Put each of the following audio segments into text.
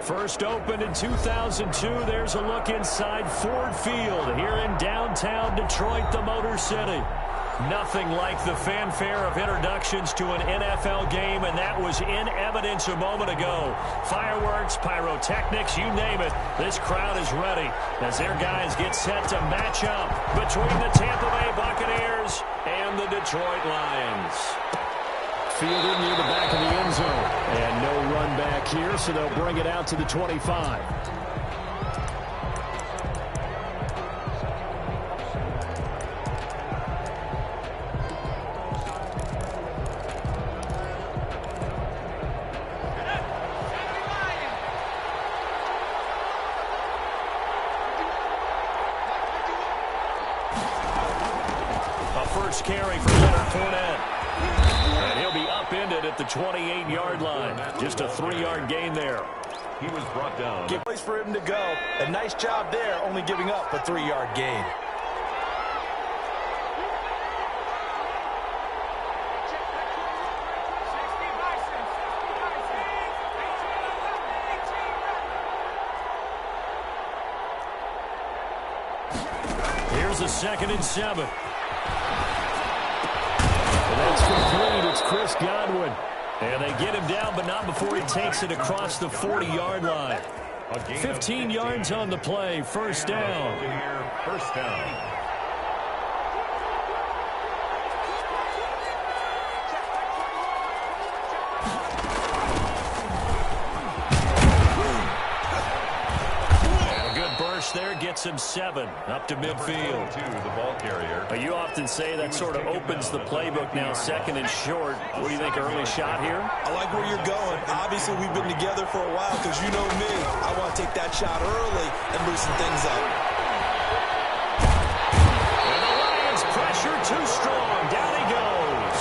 First opened in 2002. There's a look inside Ford Field here in downtown Detroit, the Motor City. Nothing like the fanfare of introductions to an NFL game, and that was in evidence a moment ago. Fireworks, pyrotechnics, you name it. This crowd is ready as their guys get set to match up between the Tampa Bay Buccaneers and the Detroit Lions. Fielded near the back of the end zone. And no run back here, so they'll bring it out to the 25. A first carry for Leonard Fournette. And he'll be upended at the 28-yard line. Just a 3-yard gain there. He was brought down. Good place for him to go. A nice job there, only giving up a 3-yard gain. Here's a 2nd and 7. That's complete. It's Chris Godwin. And they get him down, but not before he takes it across the 40-yard line. 15 yards on the play. First down. First down. There gets him 7 up to midfield. To the ball carrier. You often say that sort of opens the playbook now, 2nd and short. What do you think, early shot here? I like where you're going. Obviously, we've been together for a while because you know me. I want to take that shot early and loosen things up. And the Lions pressure too strong. Down he goes.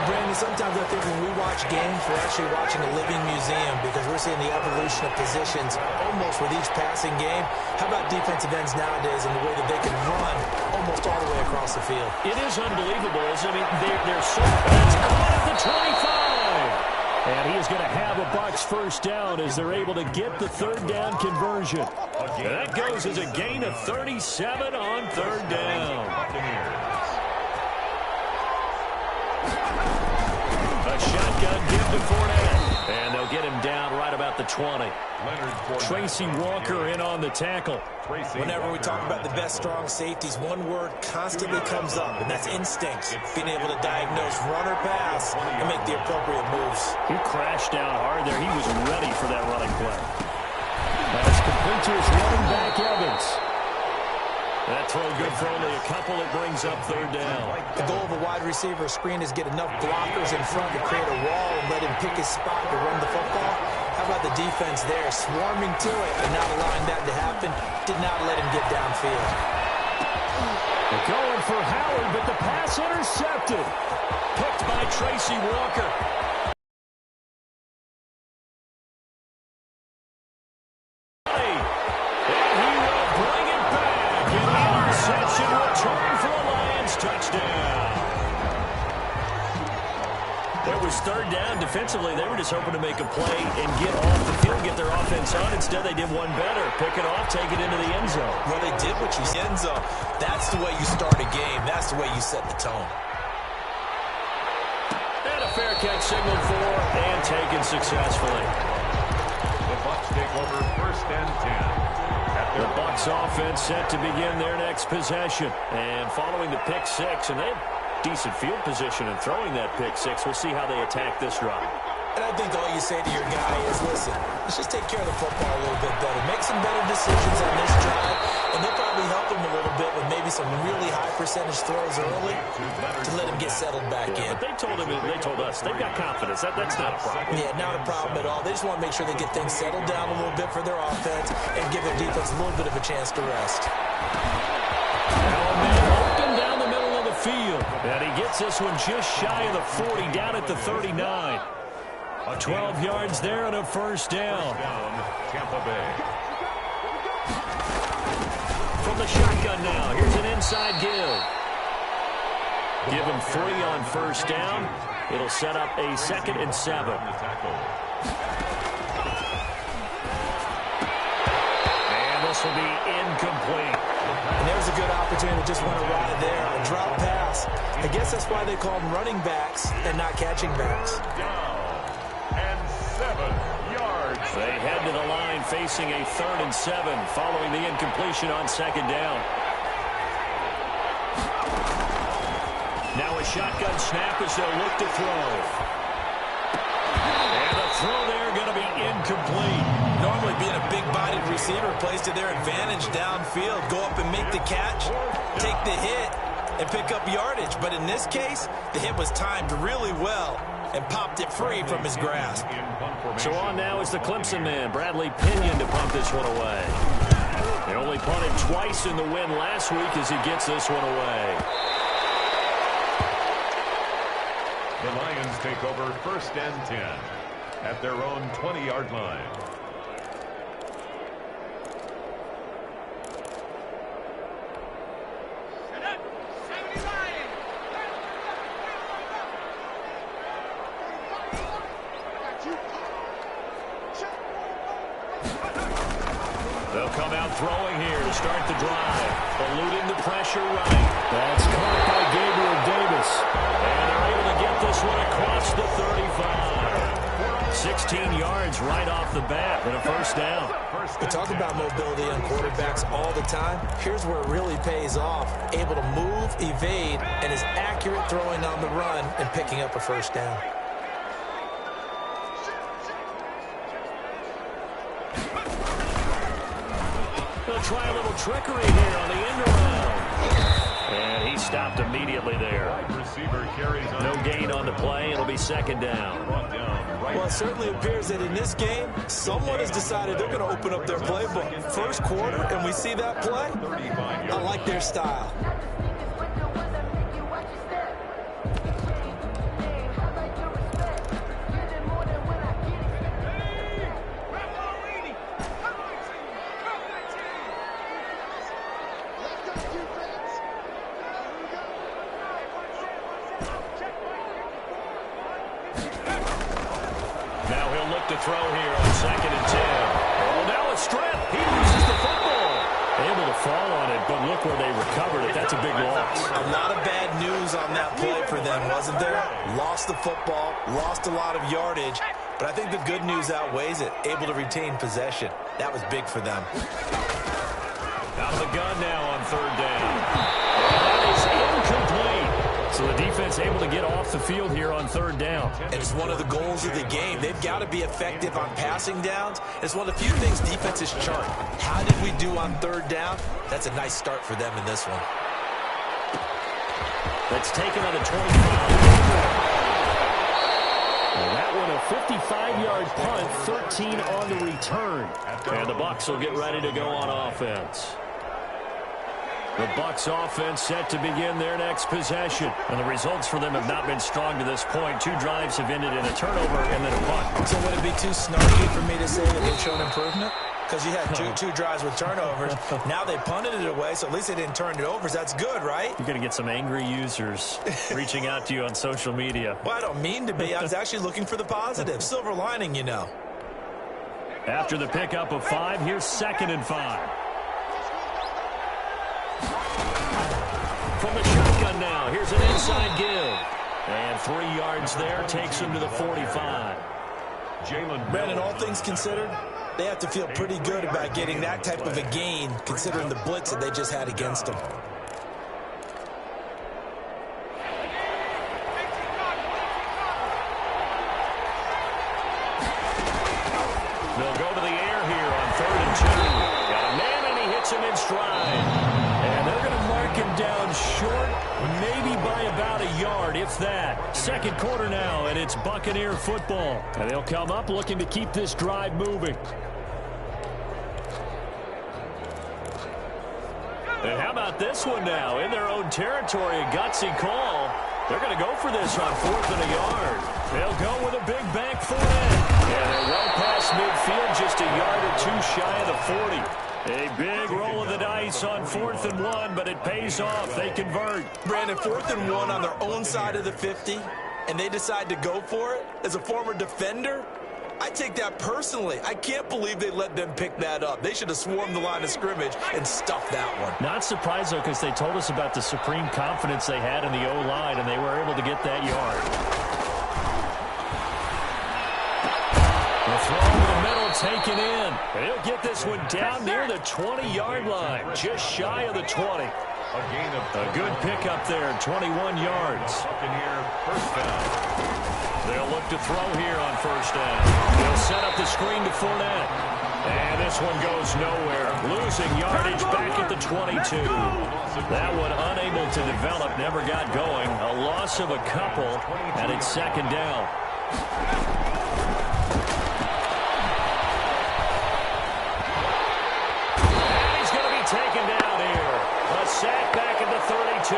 Brandon, sometimes I think when we watch games, we're actually watching a living museum because we're seeing the evolution of positions almost with each passing game. How about defensive ends nowadays and the way that they can run almost all the way across the field? It is unbelievable. I mean, they're so fast. Caught at the 25. And he is going to have a Bucs first down as they're able to get the 3rd down conversion. And that goes as a gain of 37 on 3rd down. A shotgun give to Fournette. And they'll get him down right about the 20. Tracy Walker in on the tackle. Whenever we talk about the best strong safeties, one word constantly comes up, and that's instinct. Being able to diagnose run or pass and make the appropriate moves. He crashed down hard there. He was ready for that running play. That's complete to his running back, Evans. That throw good for only a couple. It brings up 3rd down. The goal of a wide receiver screen is get enough blockers in front to create a wall and let him pick his spot to run the football. How about the defense there, swarming to it and not allowing that to happen? Did not let him get downfield. They're going for Howard, but the pass intercepted. Picked by Tracy Walker. Third down. Defensively, they were just hoping to make a play and get off the field, get their offense on. Instead, they did one better. Pick it off, take it into the end zone. Well, they did what you said. End zone. That's the way you start a game. That's the way you set the tone. And a fair catch signaled for and taken successfully. The Bucs take over 1st and 10. The Bucs offense set to begin their next possession. And following the pick 6, and they have decent field position and throwing that pick 6. We'll see how they attack this drive. And I think all you say to your guy is, listen, let's just take care of the football a little bit better. Make some better decisions on this drive, and they'll probably help him a little bit with maybe some really high percentage throws early to let him get settled back in. But they told us, they've got confidence. That's not a problem. Yeah, not a problem at all. They just want to make sure they get things settled down a little bit for their offense and give their defense a little bit of a chance to rest. Now a man open down the middle of the field. And he gets this one just shy of the 40, down at the 39. 12 yards there and a first down. Tampa Bay. From the shotgun now, here's an inside give. Give him 3 on first down. It'll set up a 2nd and 7. was a good opportunity to just went awry there. A drop pass. I guess that's why they call them running backs and not catching backs. Down and 7 yards. They head to the line facing a 3rd and 7 following the incompletion on 2nd down. Now a shotgun snap as they'll look to throw. And the throw there going to be incomplete. Normally being a big-bodied receiver plays to their advantage downfield. Go up and make the catch, take the hit, and pick up yardage. But in this case, the hit was timed really well and popped it free from his grasp. So on now is the Clemson man, Bradley Pinion, to punt this one away. They only punted twice in the win last week as he gets this one away. The Lions take over 1st and 10 at their own 20-yard line. They'll come out throwing here to start the drive. Eluding the pressure right. That's caught by Gabriel Davis. And they're able to get this one across the 35. 16 yards right off the bat and a 1st down. We talk about mobility on quarterbacks all the time. Here's where it really pays off. Able to move, evade, and is accurate throwing on the run and picking up a 1st down. They'll try a little trickery here on the end around. And he stopped immediately there. No gain on the play. It'll be 2nd down. Well, it certainly appears that in this game, someone has decided they're going to open up their playbook. 1st quarter, and we see that play. I like their style. To throw here on 2nd and 10. Oh, now a strip. He loses the football. Able to fall on it, but look where they recovered it. That's a big loss. A lot of bad news on that play for them, wasn't there? Lost the football, lost a lot of yardage, but I think the good news outweighs it. Able to retain possession. That was big for them. Out of the gun now on 3rd down. That is incomplete. So the defense able to get off the field here on 3rd down. And it's one of the goals of the game. They've got to be effective on passing downs. It's one of the few things defenses chart. How did we do on 3rd down? That's a nice start for them in this one. That's taken on the 25. Well, that one a 55-yard punt, 13 on the return. And the Bucs will get ready to go on offense. The Bucs offense set to begin their next possession. And the results for them have not been strong to this point. 2 drives have ended in a turnover and then a punt. So would it be too snarky for me to say that they've shown improvement? Because you had two drives with turnovers. Now they punted it away, so at least they didn't turn it over. So that's good, right? You're going to get some angry users reaching out to you on social media. Well, I don't mean to be. I was actually looking for the positive. Silver lining, you know. After the pickup of 5, here's 2nd and 5. From the shotgun now, here's an inside give. And 3 yards there, takes him to the 45. Brandon, all things considered, they have to feel pretty good about getting that type of a gain, considering the blitz that they just had against them. They'll go to the air here on 3rd and 2. Got a man, and he hits him in stride. And they're going to mark him down short, maybe by about a yard, if that. 2nd quarter now, and it's Buccaneer football. And they'll come up looking to keep this drive moving. And how about this one now? In their own territory, a gutsy call. They're going to go for this on 4th and a yard. They'll go with a big bank for it. And they're well past midfield, just a yard or 2 shy of the 40. A big roll of the dice on 4th and 1, but it pays off. They convert. Brandon, 4th and 1 on their own side of the 50, and they decide to go for it. As a former defender, I take that personally. I can't believe they let them pick that up. They should have swarmed the line of scrimmage and stuffed that one. Not surprised, though, because they told us about the supreme confidence they had in the O-line, and they were able to get that yard. The throw over the middle, taken in. And he'll get this one down near the 20-yard line, just shy of the 20. A good pickup there, 21 yards. First down. They'll look to throw here on first down. They'll set up the screen to Fournette. And this one goes nowhere. Losing yardage back at the 22. That one unable to develop, never got going. A loss of a couple, and it's second down. And he's going to be taken down here. A sack back at the 32.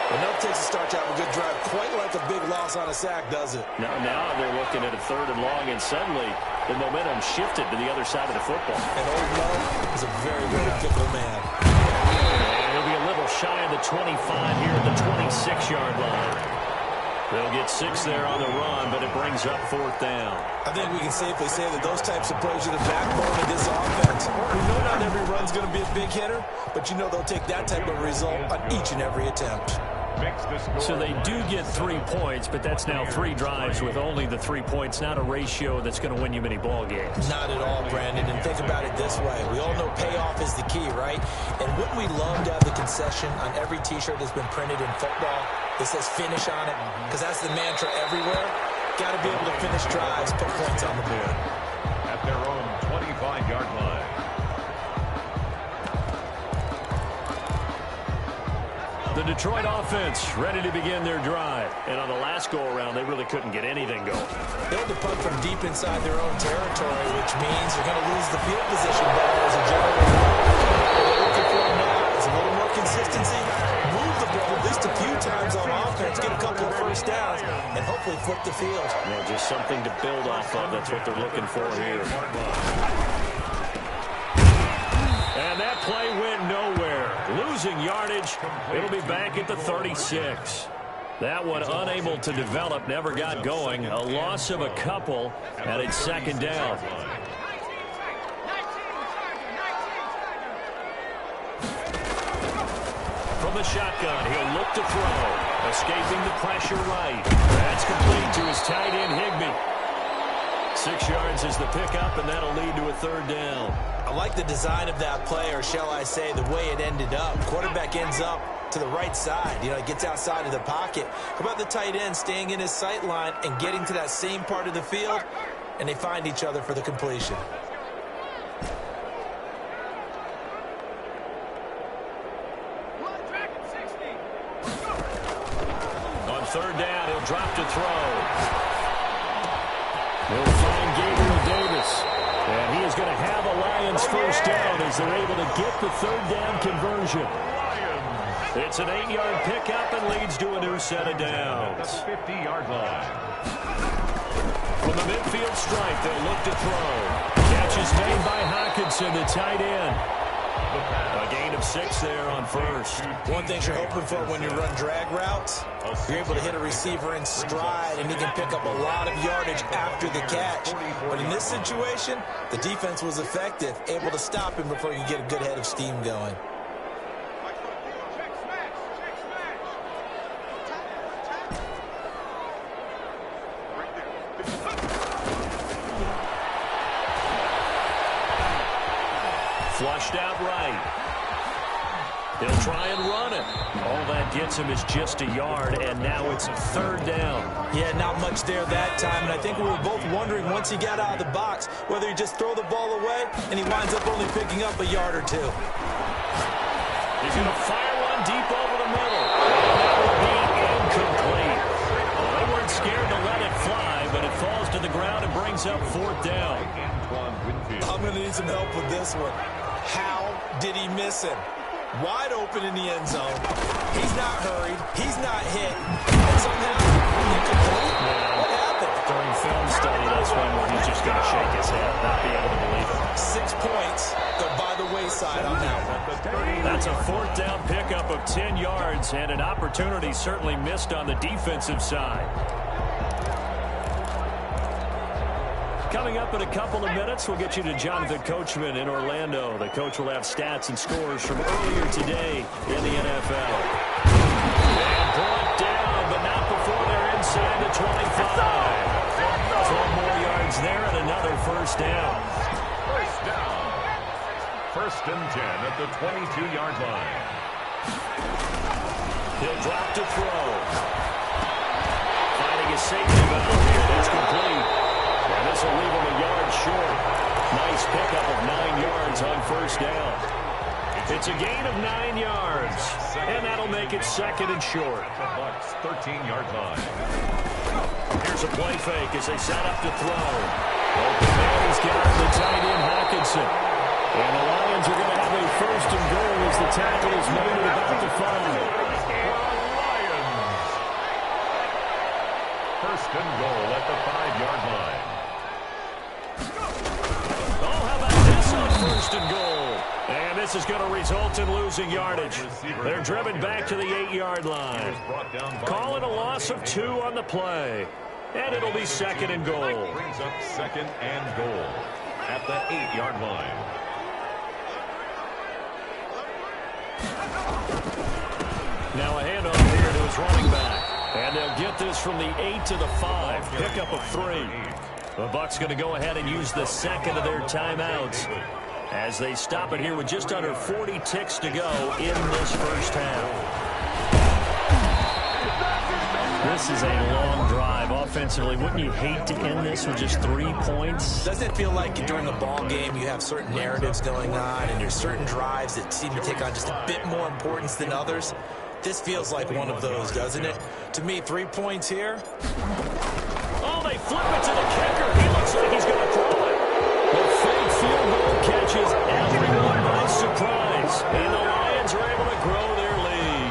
Enough takes to start to have a good drive. Quite like a big loss on a sack, does it? Now they're looking at a 3rd and long, and suddenly the momentum shifted to the other side of the football. And Old Mo is a very, very fickle man. And he'll be a little shy of the 25 here at the 26-yard line. They'll get 6 there on the run, but it brings up 4th down. I think we can safely say that those types of plays are the backbone of this offense. We know not every run's going to be a big hitter, but you know they'll take that type of result on each and every attempt. So they do get 3 points, but that's now 3 drives with only the 3 points, not a ratio that's going to win you many ball games. Not at all, Brandon, and think about it this way. We all know payoff is the key, right? And wouldn't we love to have the concession on every T-shirt that's been printed in football that says finish on it? Because that's the mantra everywhere. Got to be able to finish drives, put points on the board. At their own 25-yard line. The Detroit offense ready to begin their drive. And on the last go-around, they really couldn't get anything going. They had to punt from deep inside their own territory, which means they're going to lose the field position battle as a general rule. What they're looking for now is a little more consistency, move the ball at least a few times on offense, get a couple of first downs, and hopefully flip the field. Well, just something to build off of. That's what they're looking for here. And that play went nowhere. Losing yardage. It'll be back at the 36. That one unable to develop, never got going. A loss of a couple, and it's second down. From the shotgun, he'll look to throw. Escaping the pressure right. That's complete to his tight end, Higbee. 6 yards is the pickup, and that'll lead to a 3rd down. I like the design of that play, or shall I say the way it ended up. Quarterback ends up to the right side. You know, it gets outside of the pocket. How about the tight end staying in his sight line and getting to that same part of the field, and they find each other for the completion. On 3rd down, he'll drop to throw. They'll find Gabriel Davis. And he is going to have a Lions first down as they're able to get the 3rd down conversion. It's an 8-yard pickup and leads to a new set of downs. 50-yard line. From the midfield stripe, they'll look to throw. Catch is made by Hockenson, the tight end. A gain of 6 there on first. One thing you're hoping for when you run drag routes, you're able to hit a receiver in stride, and he can pick up a lot of yardage after the catch. But in this situation, the defense was effective, able to stop him before you get a good head of steam going. Flushed out right. He'll try and run it. All that gets him is just a yard, and now it's 3rd down. Yeah, not much there that time, and I think we were both wondering once he got out of the box whether he just throw the ball away, and he winds up only picking up a yard or 2. He's going to fire one deep over the middle. And that will be incomplete. Well, they weren't scared to let it fly, but it falls to the ground and brings up 4th down. I'm going to need some help with this one. How did he miss him? Wide open in the end zone. He's not hurried. He's not hit. And somehow, incomplete. What happened? During film study, that's one where he's just going to shake his head, not be able to believe it. 6 points go by the wayside on that one. That's a 4th down pickup of 10 yards, and an opportunity certainly missed on the defensive side. Coming up in a couple of minutes, we'll get you to Jonathan Coachman in Orlando. The coach will have stats and scores from earlier today in the NFL. And brought down, but not before they're inside the 25. 12 more yards there and another first down. First down. First and 10 at the 22-yard line. He'll drop to throw. Finding a safety valve here. That's complete. And this will leave him a yard short. Nice pickup of 9 yards on first down. It's a gain of 9 yards. And that'll make it second and short. The Bucs 13-yard line. Here's a play fake as they set up to throw. Open man, he's got the tight end Hawkinson. And the Lions are going to have a first and goal as the tackle is made at about the 5. First and goal at the 5-yard line. Oh, how about this on first and goal? And this is going to result in losing yardage. They're driven back to the 8-yard line. Calling a loss of 2 on the play. And it'll be second and goal. Brings up second and goal at the 8-yard line. Now a handoff here to his running back. And they'll get this from the 8 to the 5. Pickup of 3. The Bucs going to go ahead and use the second of their timeouts as they stop it here with just under 40 ticks to go in this first half. This is a long drive offensively. Wouldn't you hate to end this with just 3 points? Doesn't it feel like during a ball game you have certain narratives going on and there's certain drives that seem to take on just a bit more importance than others? This feels like one of those, doesn't it? To me, 3 points here. Oh, they flip it to the kicker. He looks like he's going to throw it. The fake field goal catches everyone by surprise. And the Lions are able to grow their lead.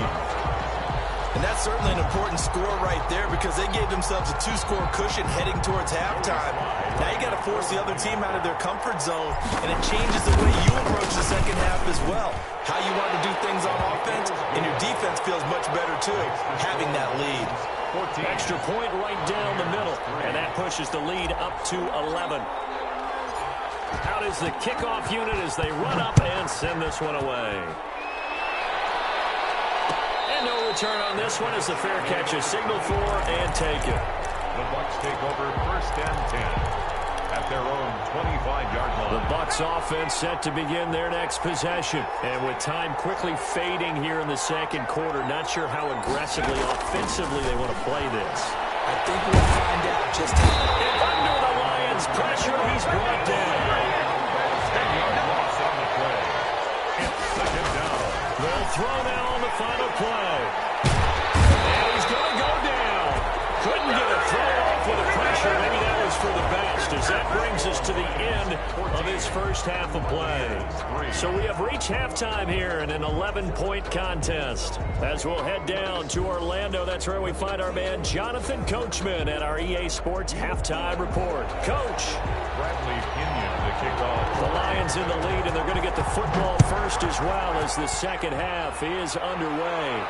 And that's certainly an important score right there because they gave themselves a 2-score cushion heading towards halftime. Now you got to force the other team out of their comfort zone, and it changes the way you approach the second half as well. How you want to do things on offense, and your defense feels much better too, having that lead. Extra point right down the middle, and that pushes the lead up to 11. Out is the kickoff unit as they run up and send this one away. And no return on this one as the fair catch is signaled for and taken. The Bucs take over first and 10 at their own 25-yard line. The Bucs offense set to begin their next possession. And with time quickly fading here in the second quarter, not sure how aggressively, offensively they want to play this. I think we'll find out just how. And under the Lions' pressure, he's brought down. 10-yard loss on the play. It's second down. They'll throw now on the final play. And he's going to go down. Couldn't get a throw off with the pressure. Maybe that was for the best, as that brings us to the end of his first half of play. So we have reached halftime here in an 11-point contest. As we'll head down to Orlando, that's where we find our man Jonathan Coachman at our EA Sports Halftime Report. Coach. Bradley Pinion to kick off. The Lions in the lead, and they're going to get the football first as well as the second half is underway.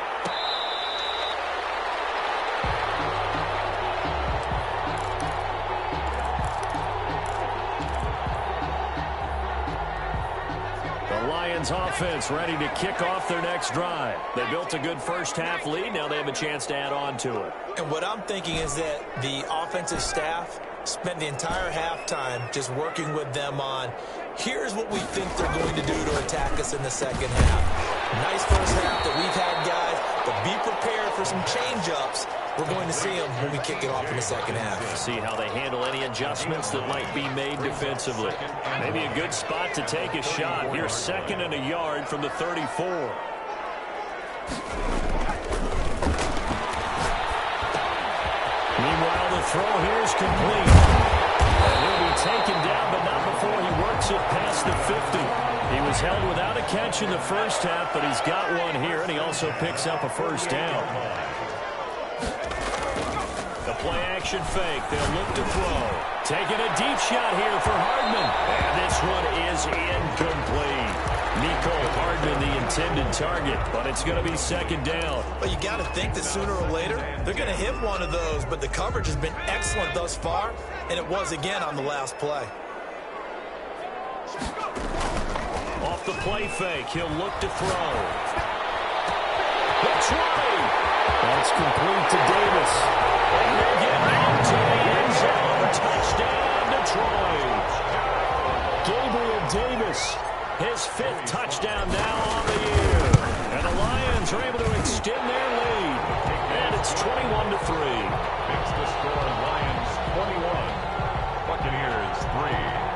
Offense ready to kick off their next drive. They built a good first half lead. Now they have a chance to add on to it. And what I'm thinking is that the offensive staff spent the entire halftime just working with them on, here's what we think they're going to do to attack us in the second half. Nice first half that we've had, guys, but be prepared for some change-ups. We're going to see them when we kick it off in the second half. See how they handle any adjustments that might be made defensively. Maybe a good spot to take a shot. Here's second and a yard from the 34. Meanwhile, the throw here is complete. And he'll be taken down, but not before he works it past the 50. He was held without a catch in the first half, but he's got one here, and he also picks up a first down. The play-action fake. They'll look to throw. Taking a deep shot here for Hardman. And this one is incomplete. Hardman, the intended target, but it's going to be second down. But you got to think that sooner or later, they're going to hit one of those, but the coverage has been excellent thus far, and it was again on the last play. Off the play fake, he'll look to throw. The 20. That's complete to Davis. And they're getting out to the end zone. Touchdown, Detroit. Gabriel Davis, his 5th touchdown now on the year. And the Lions are able to extend their lead. And it's 21-3. Makes the score Lions 21, Buccaneers 3.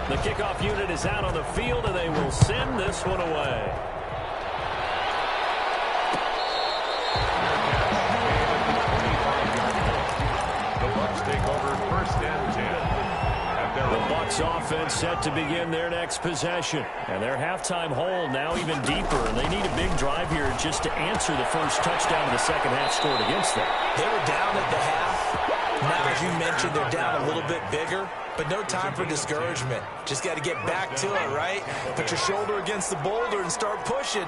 The kickoff unit is out on the field, and they will send this one away. The Bucs take over 1st and 10. The Bucs offense set to begin their next possession. And their halftime hole now even deeper, and they need a big drive here just to answer the first touchdown of the second half scored against them. They were down at the half. Now, as you mentioned, they're down a little bit bigger, but no time for discouragement. Just got to get back to it, right? Put your shoulder against the boulder and start pushing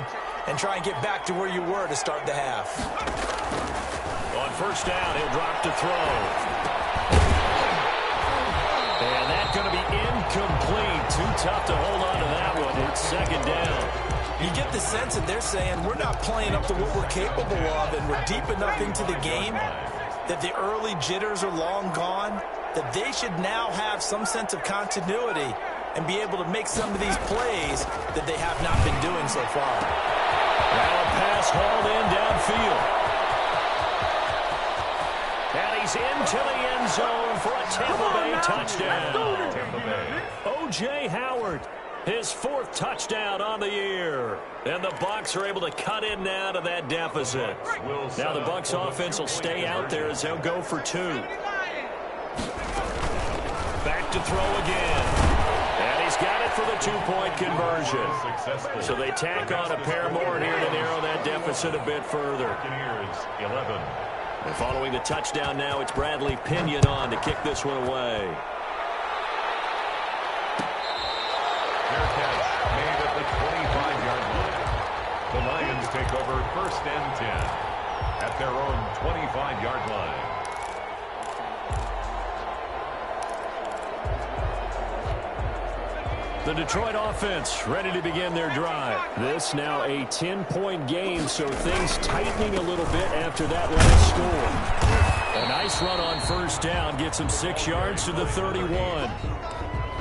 and try and get back to where you were to start the half. On first down, he'll drop to throw. And that's going to be incomplete. Too tough to hold on to that one. It's second down. You get the sense that they're saying we're not playing up to what we're capable of, and we're deep enough into the game that the early jitters are long gone, that they should now have some sense of continuity and be able to make some of these plays that they have not been doing so far. Now a pass hauled in downfield. And he's into the end zone for a Tampa Bay touchdown. Tampa Bay. O.J. Howard, his 4th touchdown on the year. And the Bucs are able to cut in now to that deficit. Now the Bucs offense will stay out there as they'll go for 2. Back to throw again. And he's got it for the 2-point conversion. So they tack on a pair more here to narrow that deficit a bit further. Buccaneers 11. And following the touchdown now, it's Bradley Pinion on to kick this one away. Fair catch made at the 25-yard line. The Lions take over 1st and 10 at their own 25-yard line. The Detroit offense ready to begin their drive. This now a 10-point game, so things tightening a little bit after that last score. A nice run on first down gets him 6 yards to the 31.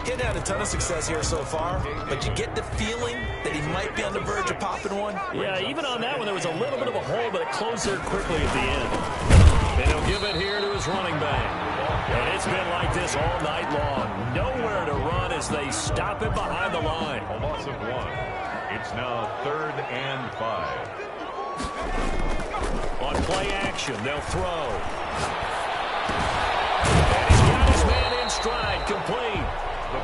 He's had a ton of success here so far, but you get the feeling that he might be on the verge of popping one. Yeah, even on that one, there was a little bit of a hole, but it closed there quickly at the end. And he'll give it here to his running back. And it's been like this all night long. Nowhere to run as they stop it behind the line. A loss of 1. It's now 3rd and 5. On play action, they'll throw. And he's got his man in stride, complete.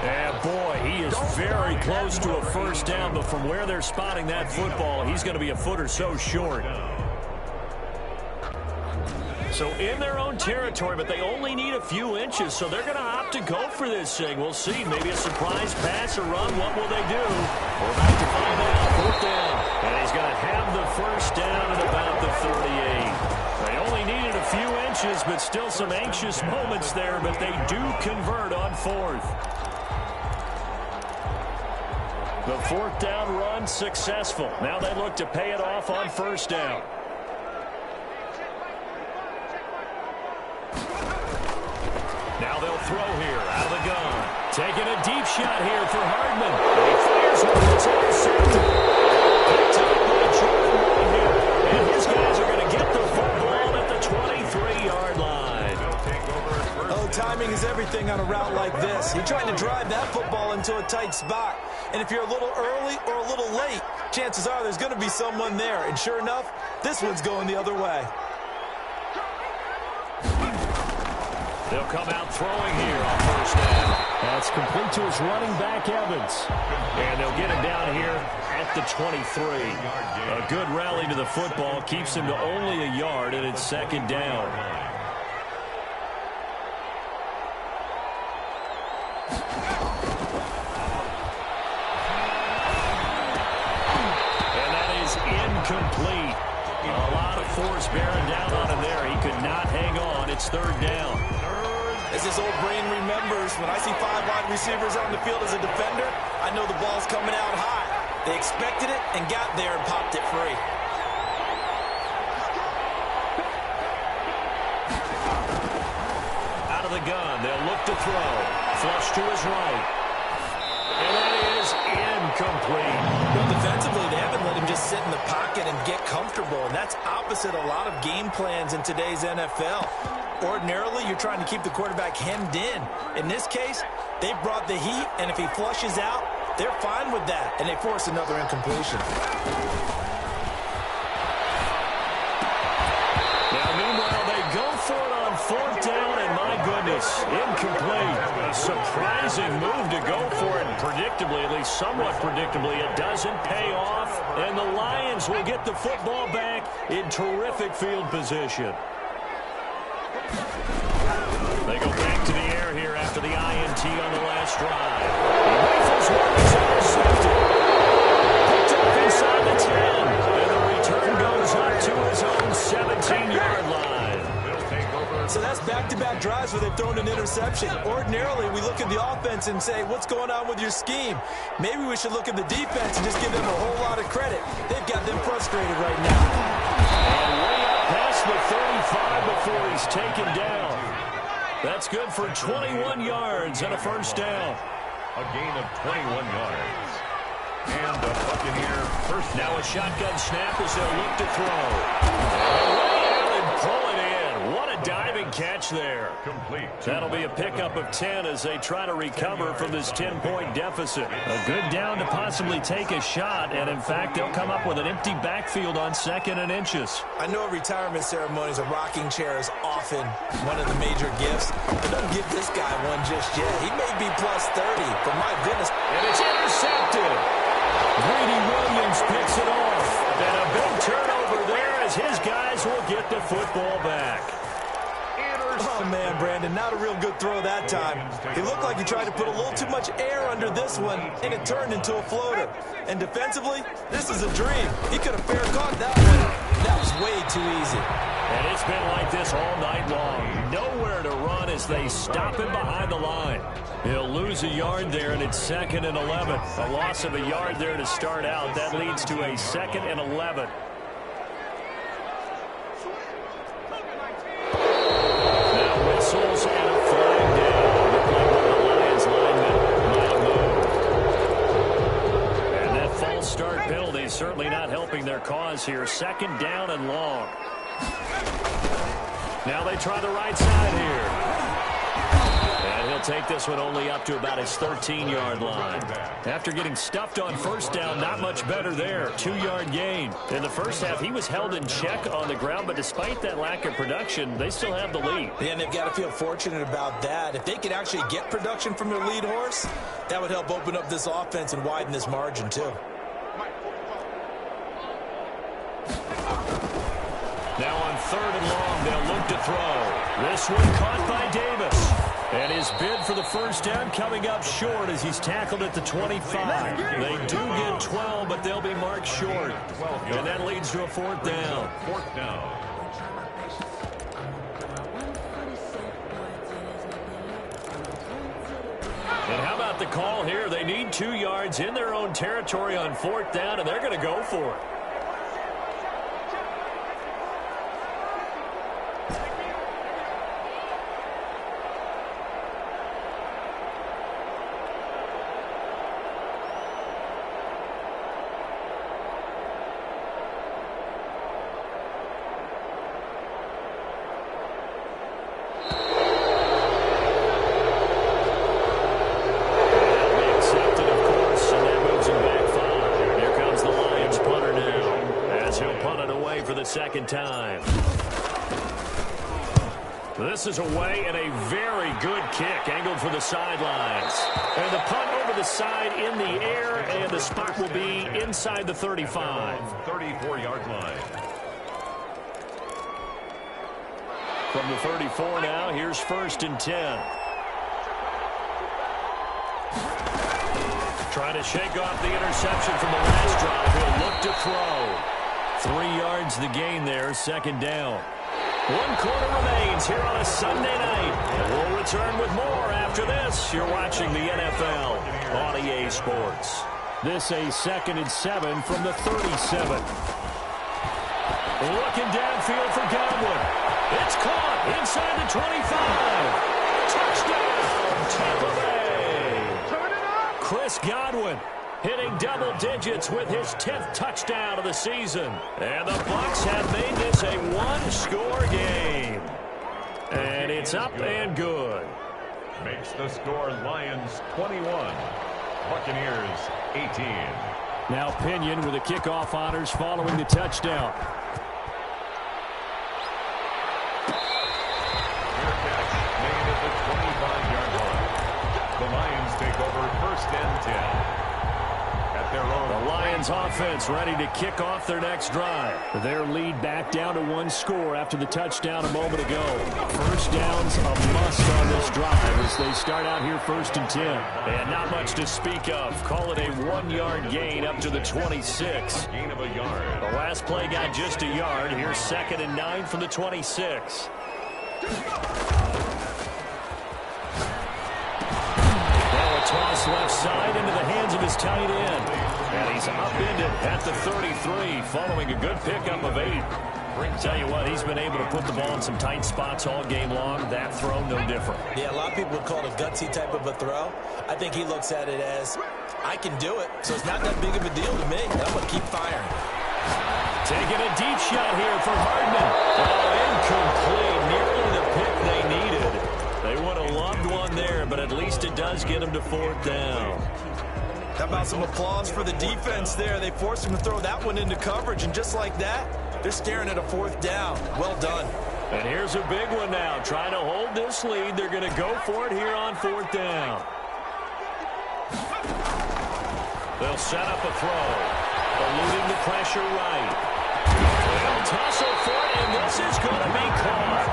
And boy, he is very close to a first down, but from where they're spotting that football, he's going to be a foot or so short. So in their own territory, but they only need a few inches, so they're going to opt to go for this thing. We'll see. Maybe a surprise pass or run. What will they do? We're about to find out. 4th down. And he's going to have the first down at about the 38. They only needed a few inches, but still some anxious moments there, but they do convert on 4th. The 4th down run successful. Now they look to pay it off on first down. Now they'll throw here out of the gun. Taking a deep shot here for Hardman. He fires one that's intercepted. Picked up by Jordan White here. And his guys are going to get the football at the 23-yard line. Oh, timing is everything on a route like this. You're trying to drive that football into a tight spot. And if you're a little early or a little late, chances are there's going to be someone there. And sure enough, this one's going the other way. They'll come out throwing here on first down. That's complete to his running back, Evans. And they'll get him down here at the 23. A good rally to the football keeps him to only a yard, and it's second down. And that is incomplete. A lot of force bearing down on him there. He could not hang on. It's third down. As his old brain remembers, when I see 5 wide receivers on the field as a defender, I know the ball's coming out high. They expected it and got there and popped it free. Out of the gun, they'll look to throw. Flush to his right. And that is incomplete. Well, defensively, they haven't let him just sit in the pocket and get comfortable, and that's opposite a lot of game plans in today's NFL. Ordinarily, you're trying to keep the quarterback hemmed in. In this case, they brought the heat, and if he flushes out, they're fine with that, and they force another incompletion. Now, meanwhile, they go for it on fourth down, and my goodness, incomplete. A surprising move to go for it, and predictably, at least somewhat predictably, it doesn't pay off, and the Lions will get the football back in terrific field position. They go back to the air here after the INT on the last drive. He rifles one, he's intercepted. Picked up inside the 10. And the return goes up to his own 17-yard line. So that's back-to-back drives where they've thrown an interception. Ordinarily, we look at the offense and say, what's going on with your scheme? Maybe we should look at the defense and just give them a whole lot of credit. They've got them frustrated right now. And way up past the 35 before he's taken down. That's good for 21 yards and a first down. A gain of 21 yards. And the Buccaneer first. Now a shotgun snap as they'll look to throw. Way out and pull it in. What a diving catch there. Complete. That'll be a pickup of 10 as they try to recover from this 10-point deficit. A good down to possibly take a shot, and in fact, they'll come up with an empty backfield on 2nd and inches. I know at retirement ceremonies, a rocking chair is often one of the major gifts, but don't give this guy one just yet. He may be plus 30, but my goodness. And it's intercepted. Greedy Williams picks it off. And a big turnover there as his guys will get the football back. Oh, man, Brandon, not a real good throw that time. He looked like he tried to put a little too much air under this one, and it turned into a floater. And defensively, this is a dream. He could have fair caught that one. That was way too easy. And it's been like this all night long. Nowhere to run as they stop him behind the line. He'll lose a yard there, and it's 2nd and 11. A loss of a yard there to start out. That leads to a 2nd and 11. Whistles and a flying down. Looked like one of the Lions linemen might have moved. And that false start penalty is certainly not helping their cause here. 2nd down and long. Now they try the right side here. And he'll take this one only up to about his 13-yard line. After getting stuffed on first down, not much better there. 2-yard gain. In the first half, he was held in check on the ground, but despite that lack of production, they still have the lead. Yeah, and they've got to feel fortunate about that. If they could actually get production from their lead horse, that would help open up this offense and widen this margin, too. Now on 3rd and long, they'll look to throw. This one caught by Davis. And his bid for the first down coming up short as he's tackled at the 25. They do get 12, but they'll be marked short. And that leads to a 4th down. 4th down. And how about the call here? They need 2 yards in their own territory on 4th down, and they're going to go for it. Second time. This is away and a very good kick angled for the sidelines. And the punt over the side in the air, and the spot will be inside the 35. 34-yard line. From the 34 now, here's 1st and 10. Trying to shake off the interception from the last drive. He'll look to throw. 3 yards the gain there, second down. 1 quarter remains here on a Sunday night. And we'll return with more after this. You're watching the NFL on EA Sports. This a 2nd and 7 from the 37. Looking downfield for Godwin. It's caught inside the 25. Touchdown, Tampa Bay. Chris Godwin hitting double digits with his 10th touchdown of the season. And the Bucs have made this a 1-score game. And it's up and good. Makes the score Lions 21, Buccaneers 18. Now Pinion with the kickoff honors following the touchdown. Fair catch made at the 25-yard line. The Lions take over 1st and 10. The Lions offense ready to kick off their next drive. Their lead back down to 1 score after the touchdown a moment ago. First down's a must on this drive as they start out here 1st and 10. And not much to speak of. Call it a 1-yard gain up to the 26. Gain of a yard. The last play got just a yard. Here's 2nd and 9 from the 26. Toss left side into the hands of his tight end. And he's upended at the 33 following a good pickup of 8. Tell you what, he's been able to put the ball in some tight spots all game long. That throw, no different. Yeah, a lot of people would call it a gutsy type of a throw. I think he looks at it as, I can do it, so it's not that big of a deal to me. I'm going to keep firing. Taking a deep shot here for Hardman. Oh, incomplete. Nearly the pick they needed. They would have loved one there, but at least it does get them to 4th down. How about some applause for the defense there? They forced him to throw that one into coverage, and just like that, they're staring at a 4th down. Well done. And here's a big one now. Trying to hold this lead. They're going to go for it here on 4th down. They'll set up a throw. Eluding the pressure right. They'll tussle for it, and this is going to be caught.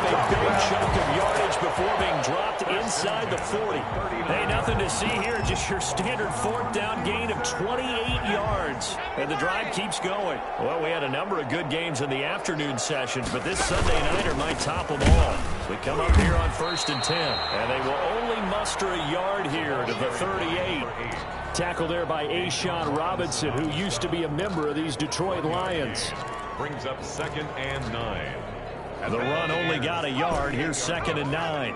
A big chunk of yardage before being dropped inside the 40. Hey, nothing to see here, just your standard 4th down gain of 28 yards. And the drive keeps going. Well, we had a number of good games in the afternoon sessions, but this Sunday nighter might top them all. We come up here on 1st and 10, and they will only muster a yard here to the 38. Tackle there by Ashawn Robinson, who used to be a member of these Detroit Lions. Brings up 2nd and 9. The run only got a yard. Here's 2nd and 9.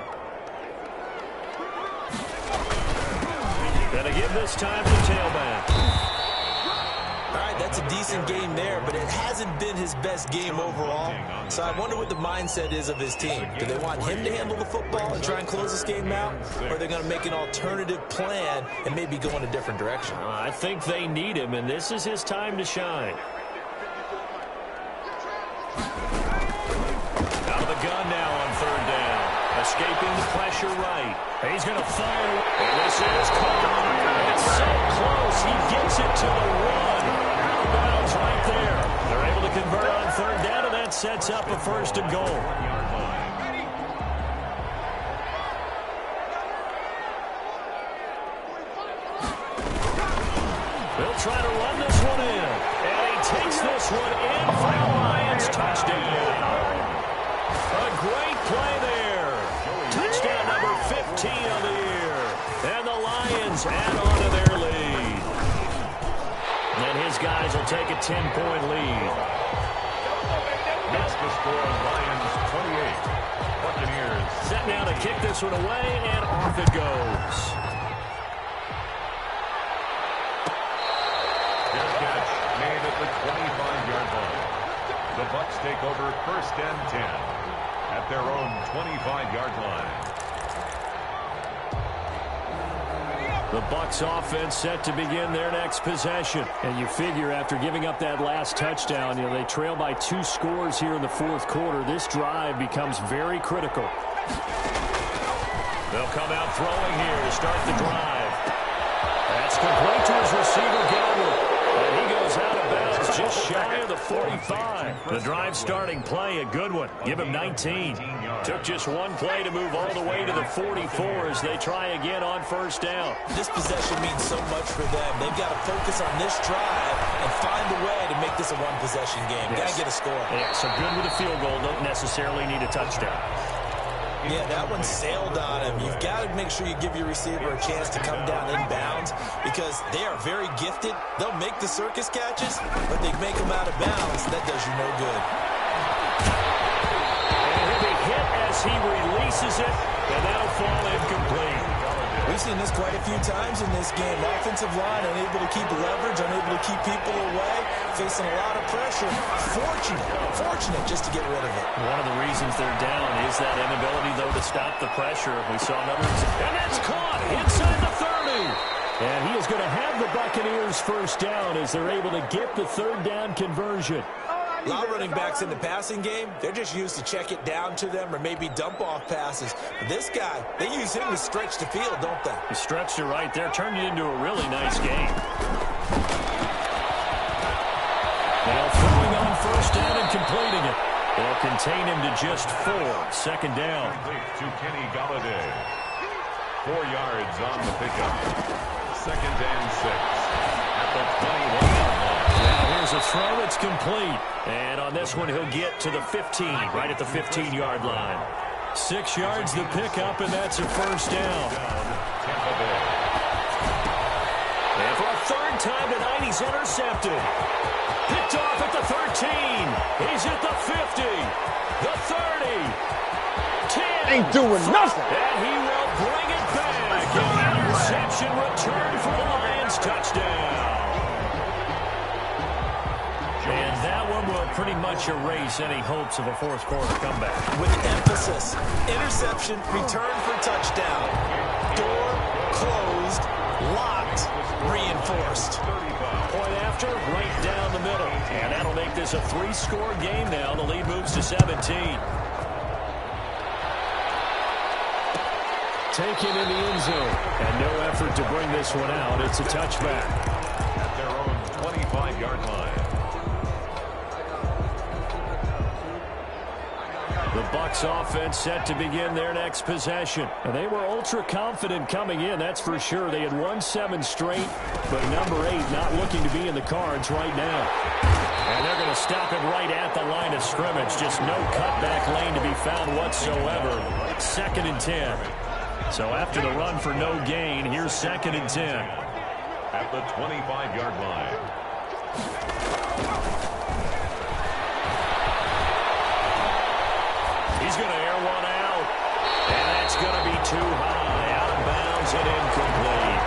Gonna give this time to tailback. All right, that's a decent game there, but it hasn't been his best game overall. So I wonder what the mindset is of his team. Do they want him to handle the football and try and close this game out? Or are they going to make an alternative plan and maybe go in a different direction? I think they need him, and this is his time to shine. Gun now on 3rd down. Escaping the pressure right. He's going to fire. And this is caught. It's so close. He gets it to the 1. Out of bounds right there. They're able to convert on 3rd down, and that sets up a 1st and goal. They'll try to run this one in. And he takes this one in for the Lions touchdown. A great play there. Touchdown number 15 on the year. And the Lions add on to their lead. And his guys will take a 10-point lead. Makes the score Lions 28. Buccaneers. Set now to kick this one away, and off it goes. Fair catch made at the 25-yard line. The Bucs take over 1st and 10. At their own 25-yard line. The Bucs offense set to begin their next possession. And you figure after giving up that last touchdown, they trail by 2 scores here in the 4th quarter. This drive becomes very critical. They'll come out throwing here to start the drive. That's complete to his receiver, Godwin. And he goes out of bounds just shy of the 45. The drive starting play, a good one. Give him 19. Took just one play to move all the way to the 44 as they try again on first down. This possession means so much for them. They've got to focus on this drive and find a way to make this a one-possession game. Yes. Got to get a score. Yeah, so good with a field goal. Don't necessarily need a touchdown. Yeah, that one sailed on him. You've got to make sure you give your receiver a chance to come down inbounds because they are very gifted. They'll make the circus catches, but they make them out of bounds. That does you no good. And he'll be hit as he releases it, and that'll fall incomplete. We've seen this quite a few times in this game. Offensive line unable to keep leverage, unable to keep people away, facing a lot of pressure. Fortunate just to get rid of it. One of the reasons they're down is that inability, though, to stop the pressure. We saw another, and that's caught inside the 30. And he is going to have the Buccaneers first down as they're able to get the third down conversion. A lot of running backs in the passing game, they're just used to check it down to them or maybe dump off passes. But this guy, they use him to stretch the field, don't they? He stretched it right there, turned it into a really nice game. Now throwing on first down and completing it. They'll contain him to just 4. Second down. To Kenny Galladay. 4 yards on the pickup. Second and 6 at the 21-yard line. Now here's a throw that's complete. And on this one, he'll get to the 15, right at the 15-yard line. 6 yards the pickup, and that's a first down. Tampa Bay. And for a third time tonight, he's intercepted. Picked off at the 13. He's at the 50, the 30, 10. Ain't doing nothing. And he will bring it back. An interception return for the Lions touchdown. And that one will pretty much erase any hopes of a fourth quarter comeback. With emphasis, interception, return for touchdown. Door closed, locked, reinforced. Point after, right down the middle. And that'll make this a 3-score game now. The lead moves to 17. Taken in the end zone. And no effort to bring this one out. It's a touchback. At their own 25-yard line. The Bucs offense set to begin their next possession. And they were ultra confident coming in, that's for sure. They had won 7 straight, but number 8 not looking to be in the cards right now. And they're going to stop it right at the line of scrimmage. Just no cutback lane to be found whatsoever. 2nd and 10. So after the run for no gain, here's 2nd and 10. At the 25-yard line. He's going to air one out. And that's going to be too high. Out of bounds and incomplete.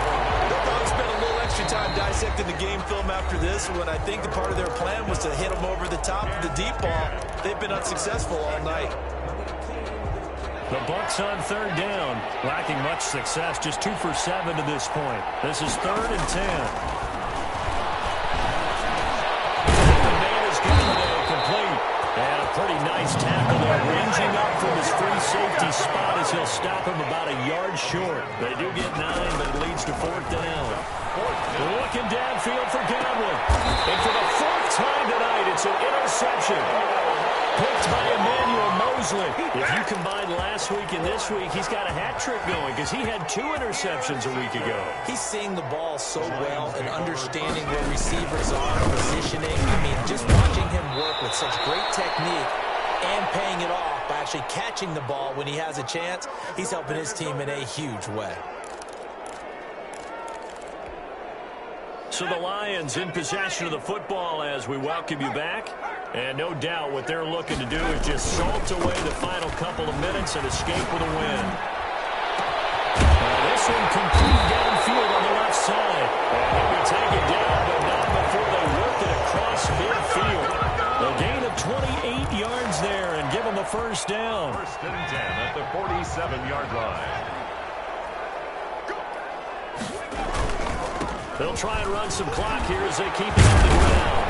They'll probably spend a little extra time dissecting the game film after this when I think the part of their plan was to hit them over the top of the deep ball. They've been unsuccessful all night. The Bucs on third down, lacking much success, just 2 for 7 to this point. This is 3rd and 10. The man is good, complete. And a pretty nice tackle there, ranging up from his free safety spot as he'll stop him about a yard short. They do get 9, but it leads to 4th down. Looking downfield for Godwin. And for the 4th time tonight, it's an interception. Picked by Emmanuel Mosley. If you combine last week and this week, he's got a hat trick going because he had 2 interceptions a week ago. He's seeing the ball so well and understanding where receivers are, positioning. I mean, just watching him work with such great technique and paying it off by actually catching the ball when he has a chance, he's helping his team in a huge way. So the Lions in possession of the football as we welcome you back. And no doubt what they're looking to do is just salt away the final couple of minutes and escape with a win. This one complete downfield on the left side. And he'll be taken down, but not before they work it across midfield. A gain of 28 yards there and give them a first down. 1st and 10 at the 47-yard line. They'll try and run some clock here as they keep it on the ground.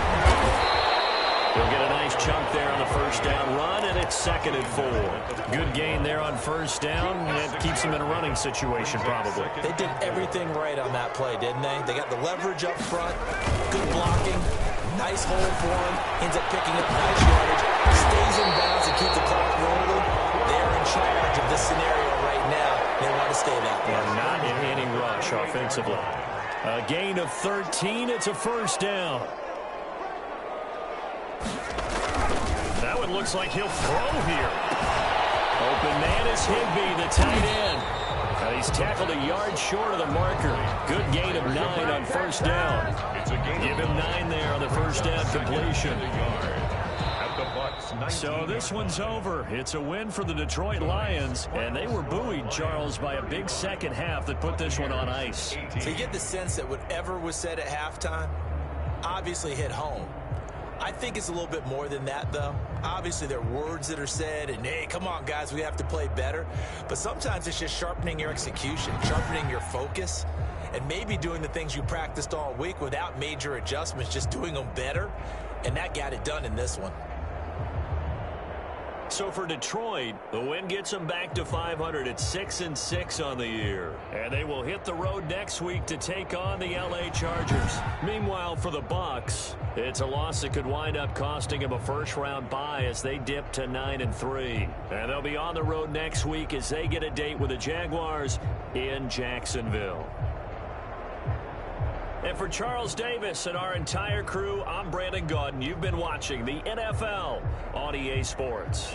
They'll get a nice chunk there on the first down run, and it's 2nd and 4. Good gain there on first down. It keeps them in a running situation, probably. They did everything right on that play, didn't they? They got the leverage up front, good blocking, Nice hole for him. Ends up picking up nice yardage. Stays in bounds and keeps the clock rolling. They're in charge of this scenario right now. They want to stay that way. And not in any rush offensively. A gain of 13. It's a first down. That one looks like he'll throw here. Open man is Higbee, the tight end. And he's tackled a yard short of the marker. Good gain of 9 on first down. Give him 9 there on the first down completion. So this one's over. It's a win for the Detroit Lions, and they were buoyed, Charles, by a big second half that put this one on ice. So you get the sense that whatever was said at halftime obviously hit home. I think it's a little bit more than that, though. Obviously, there are words that are said, and, hey, come on, guys, we have to play better. But sometimes it's just sharpening your execution, sharpening your focus, and maybe doing the things you practiced all week without major adjustments, just doing them better. And that got it done in this one. So for Detroit, the win gets them back to 500 at 6-6 on the year. And they will hit the road next week to take on the LA Chargers. Meanwhile, for the Bucs, it's a loss that could wind up costing them a first-round bye as they dip to 9-3. And they'll be on the road next week as they get a date with the Jaguars in Jacksonville. And for Charles Davis and our entire crew, I'm Brandon Gaudin. You've been watching the NFL on EA Sports.